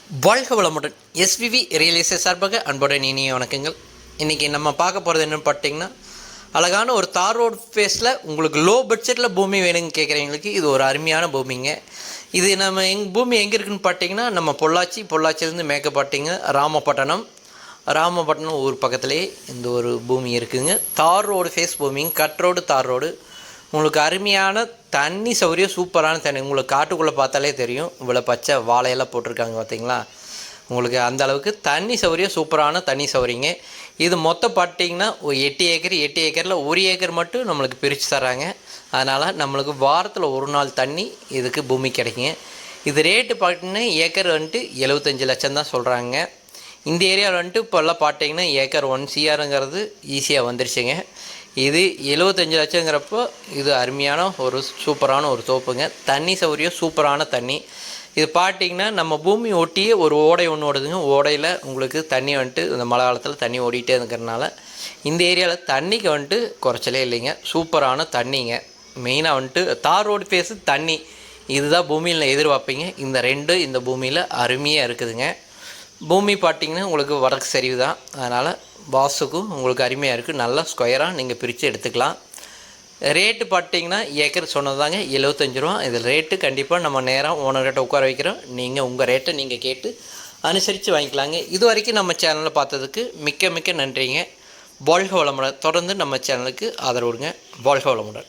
வாழ்க வளமுடன். SVV real estate சார்பாக அன்புடன் இனிய வணக்கங்கள். இன்றைக்கி நம்ம பார்க்க போகிறது என்னென்னு பார்த்தீங்கன்னா, அழகான ஒரு தார் ரோடு ஃபேஸில் உங்களுக்கு லோ பட்ஜெட்டில் பூமி வேணும்னு கேட்குறவங்களுக்கு இது ஒரு அருமையான பூமிங்க. இது நம்ம பூமி எங்கே இருக்குதுன்னு பார்த்தீங்கன்னா, நம்ம பொள்ளாச்சியிலேருந்து மேற்க ராமப்பட்டினம் ஊர் பக்கத்துலேயே இந்த ஒரு பூமி இருக்குதுங்க. தார் ரோடு ஃபேஸ் பூமிங்க, கட் ரோடு தார் ரோடு. உங்களுக்கு அருமையான தண்ணி சௌகரியம், சூப்பரான தண்ணி. உங்களுக்கு காட்டுக்குள்ளே பார்த்தாலே தெரியும், இவ்வளோ பச்சை வாழையெல்லாம் போட்டிருக்காங்க பார்த்தீங்களா. உங்களுக்கு அந்த அளவுக்கு தண்ணி சௌகரியம், சூப்பரான தண்ணி சௌகரியங்க. இது மொத்தம் பார்த்தீங்கன்னா ஒரு 8 ஏக்கரில் 1 ஏக்கர் மட்டும் நம்மளுக்கு பிரித்து தராங்க. அதனால் நம்மளுக்கு வாரத்தில் ஒரு நாள் தண்ணி இதுக்கு பூமி கிடைக்குங்க. இது ரேட்டு பார்த்தீங்கன்னா ஏக்கர் 75 லட்சம் தான் சொல்கிறாங்க. இந்த ஏரியாவில் இப்போல்லாம் பார்த்தீங்கன்னா ஏக்கர் 1 CRங்கிறது ஈஸியாக வந்துருச்சுங்க. இது 75 லட்சங்கிறப்போ இது அருமையான ஒரு சூப்பரான ஒரு தோப்புங்க. தண்ணி சௌகரியம், சூப்பரான தண்ணி. இது பார்த்தீங்கன்னா நம்ம பூமி ஒட்டியே ஒரு ஓடை ஒன்று ஓடுதுங்க. ஓடையில் உங்களுக்கு தண்ணி இந்த மழை காலத்தில் தண்ணி ஓடிட்டே இருக்கிறனால இந்த ஏரியாவில் தண்ணிக்கு குறைச்சலே இல்லைங்க. சூப்பரான தண்ணிங்க. மெயினாக தார் ரோடு ஃபேஸு தண்ணி, இதுதான் பூமியில் எதிர்பார்ப்பீங்க. இந்த பூமியில் அருமையாக இருக்குதுங்க. பூமி பார்த்திங்கன்னா உங்களுக்கு வடக்கு சரிவு தான், அதனால் வாசுக்கும் உங்களுக்கு அருமையாக இருக்குது. நல்லா ஸ்கொயராக நீங்கள் பிரித்து எடுத்துக்கலாம். ரேட்டு பார்த்திங்கன்னா ஏக்கர் சொன்னது தாங்க 75 ரூபா. இதில் ரேட்டு கண்டிப்பாக நம்ம நேராக ஓனர்கிட்ட உட்கார வைக்கிறோம். நீங்கள் உங்கள் ரேட்டை நீங்கள் கேட்டு அனுசரித்து வாங்கிக்கலாங்க. இது வரைக்கும் நம்ம சேனலில் பார்த்ததுக்கு மிக்க நன்றிங்க. வாழ்க வளமுடன். தொடர்ந்து நம்ம சேனலுக்கு ஆதரவு கொடுங்க. வாழ்க வளமுடன்.